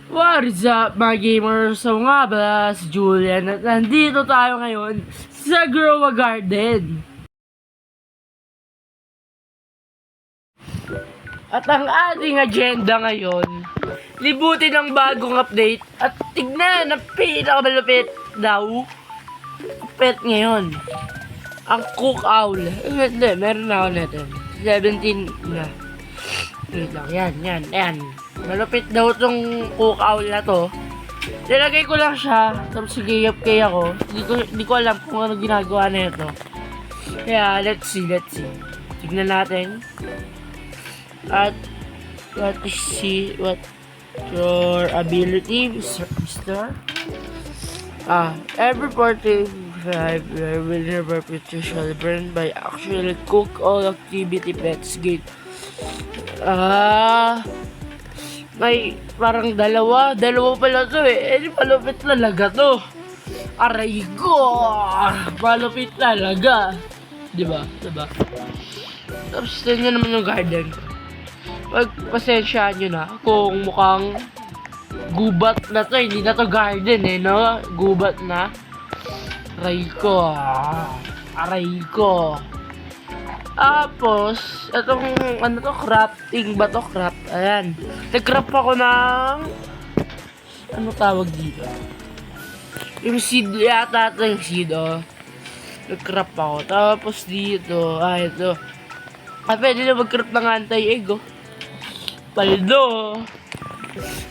What is up mga gamers? So nga ba, si Julian at nandito tayo ngayon sa Grow a Garden. At ang ating agenda ngayon, libutin ang bagong update at tignan ang pinakamalupit daw pet ngayon. Ang Cook Owl. Hindi, meron na ako natin. 17 na. Wait lang, yan. Malupit daw tong Cook Owl na to. Nilagay ko lang siya, tapos sigayap-kay ako. Hindi ko alam kung ano ginagawa na ito. Kaya, let's see. Tignan natin. At, let's see what your ability, Mr. Every party will never picture shall burn by actually cook all activity pets gate. May parang dalawa pala to eh. Malupit talaga to. Aray ko! Malupit talaga. Diba? Tapos tingnan naman yung garden. Pagpasensyaan nyo na kung mukhang gubat na to. Hindi na to garden eh, no? Gubat na. Aray ko. Tapos, itong, crafting ba to? Ayan. Nag-craft ako ng, ano tawag dito? Yung seed yata ito, yung seed, oh. Nag-craft ako. Tapos dito, ito. Pwede na mag-craft ng anti-egg, oh. Paldo.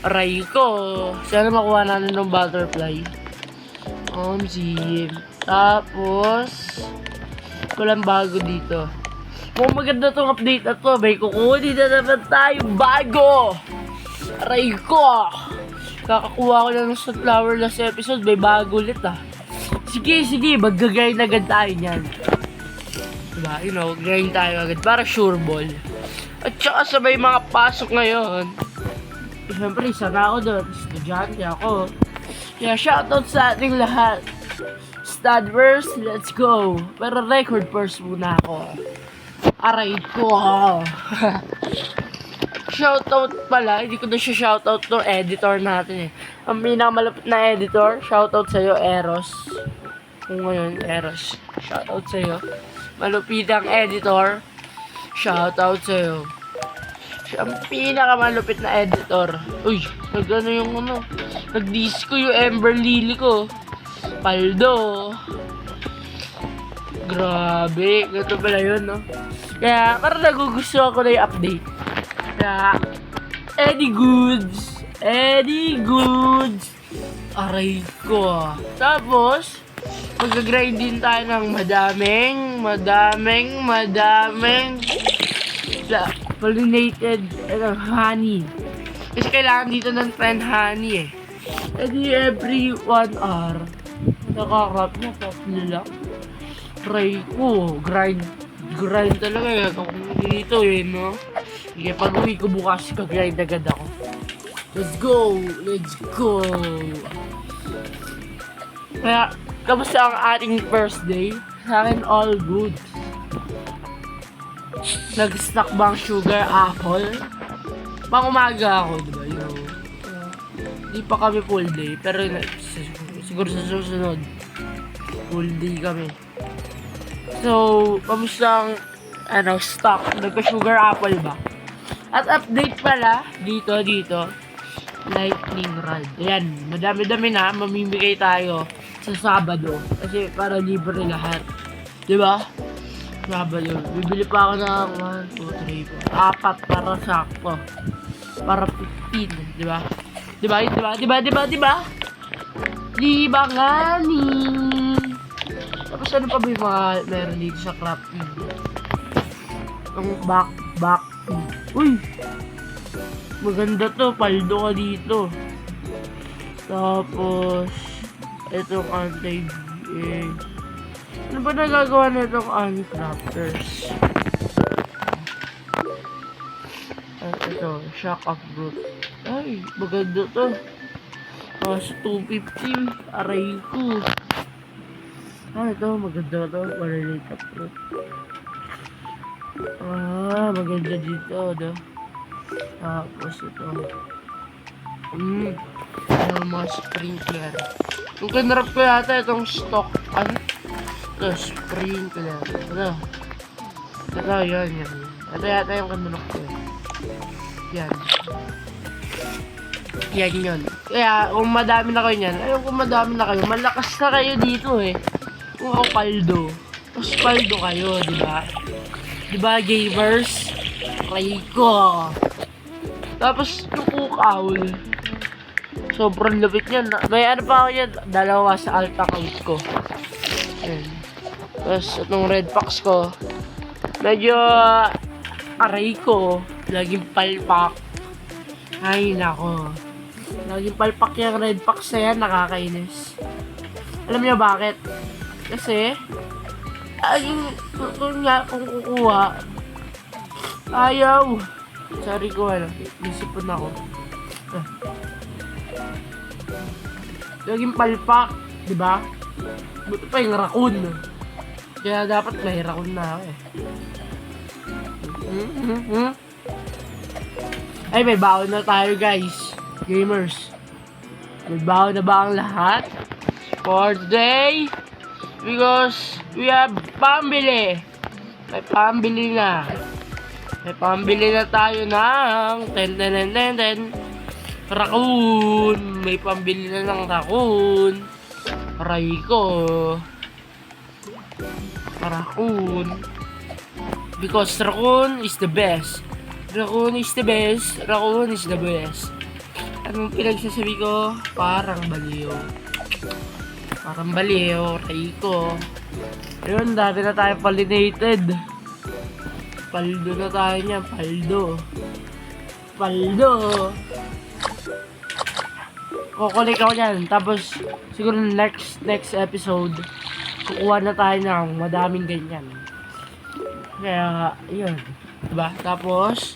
Aray ko. Sana makuha natin ng butterfly. Tapos, walang bago dito. Kung maganda tong update na to, may kukunin na naman tayo bago! Aray ko! Kakakuha ko lang ng sunflower last episode, may bago ulit Sige, mag-grind agad tayo niyan. Diba, grind tayo agad para sure ball. At saka sabay mga pasok ngayon. Siyempre, isa na ako doon. Estudyante ako. Kaya shoutout sa ating lahat. Studverse, let's go. Pero record first muna ako. Aray ko. Shoutout pala, hindi ko na siya shoutout ng editor natin eh. Ang pinakamalapit na editor, shoutout sa'yo, Eros. Kung ngayon, Eros. Shoutout sa'yo. Malupit ang editor. Shoutout sa'yo. Siya ang pinakamalupit na editor. Uy, nag-disco yung Ember Lily ko. Paldo. Grabe, ganito pala yun, no? Kaya, parang nagugustuhan ko na yung update. Kaya, Eddie Goods. Aray ko. Tapos, mag-grind din tayo ng madaming pollinated honey. Kasi kailangan dito ng 10 honey eh. Edi every 1 hour, nakakrap na, tatlo lang. Try ko, grind talaga eh. Kung dito eh, no? Sige, pag uwi ko bukas, kag-grind agad ako. Let's go! Kaya, kamusta ang ating first day? Sa akin, all good. Nag-snack bang sugar apple? Pang umaga ako, diba? Di pa kami full day, pero siguro sa susunod, full day kami. So, kamusta ang stock? Nagka-sugar apple ba? At update pala, dito, lightning rod. Ayan, madami-dami na, mamimigay tayo sa Sabado. Kasi para libre lahat. Diba? Sabado. Bibili pa ako ng 1, 2, 3, 4. 4 para sakto. Para 15, diba? Diba nga ni. Tapos ano pa ba yung mga meron dito sa crafting? Ang back. Uy! Maganda to, paldo ka dito. Tapos, itong anti-GA. Ano ba nagagawa na itong uncrafters? At ito, shock of brute. Ay, maganda to. Sa 250, aray ko. Ito, maganda to. Malilate up brute. Maganda dito, no? Tapos ito. Yung mga sprinkler. Yung kinarap ko yata itong stock. Ano? Ito, sprinkler. Ano? Ito, yan. Ito yata yung kinarap ko. Yan. Yan yun. Kaya, kung madami na kayo niyan, ayun kung madami na kayo, malakas na kayo dito eh. Kung ako paldo. Mas paldo kayo, diba? Diba, gamers? Rayko. Tapos, yung cook owl. Sobrang lupit niyan. May ano pa ako yan, dalawa sa alt account ko. Ayan. Tapos, itong red fox ko, medyo, aray ko, laging palpak. Ay, nako. Laging palpak yung red fox na yan, nakakainis. Alam niyo bakit? Kasi, kung kukuha, ayaw. Sorry ko, isipon ako. Laging palpak, di ba? Buti pa yung raccoon. Kaya dapat may raccoon na ako eh. Ay, may baon na tayo guys. Gamers. May baon na ba ang lahat? For today, because we have pambili. May pambili na. May pambili na tayo ng raccoon. May pambili na ng raccoon. Aray ko. Raccoon. Because raccoon is the best. Raccoon is the best. Raccoon is the best. Anong pinagsasabi ko? Parang baliw. Parang baliw. Aray ko. Ayun, dati na tayo pollinated. Paldo na tayo niya. Paldo. Paldo. Kukulik ako niyan. Tapos, siguro next episode, kukuha na tayo ng madaming ganyan. Kaya, yun. Diba? Tapos,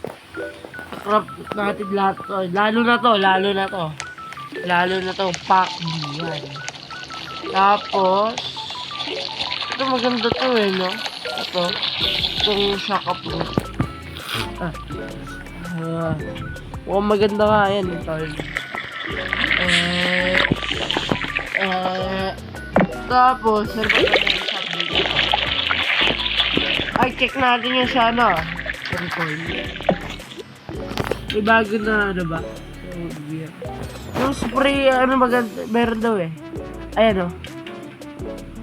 craft natin lahat to. Lalo na to. Pack yan. Tapos, ito maganda to eh, no? Ito. Itong shaka fruit. Mukhang maganda nga yan. Ito. Tapos, ay, check natin yung sana. May bago na, ano ba? Yung spray, ano maganda, meron daw eh. Ayan o.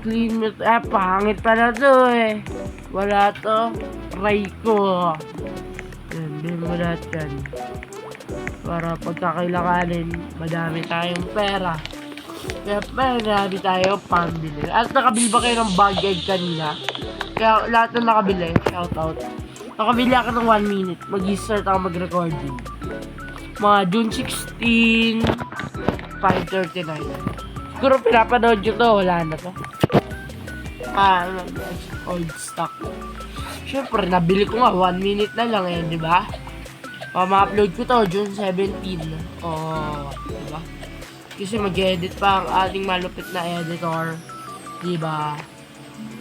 Clean it, pangit pala to eh. Wala to. Rayko. Yan, din mo lahat yan. Para pagkakailanganin, madami tayong pera. Kaya madami tayong pambili. At nakabili ba kayo ng bag egg kanina? Kaya lahat na nakabili, shoutout. Nakabili ako ng 1 minute. Mag-start ako mag-recording. Mga June 16, 5:39. Siguro pinapanood nyo to, wala na to. Old stock. Siyempre, nabili ko nga, 1 minute na lang eh, di ba? Ma-upload ko to, June 17. Oh, di ba? Kasi mag-edit pa ang ating malupit na editor. Di ba?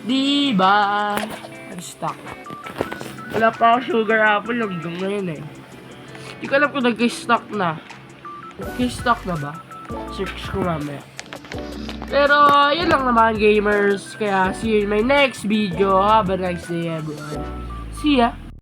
Di ba? Stock. Wala pa ako sugar apple hanggang ngayon eh. Hindi ko alam kung nag-stock na. Nag-stock na ba? Search ko mamaya. Pero, yun lang naman gamers. Kaya, see you in my next video. Have a nice day everyone. See ya!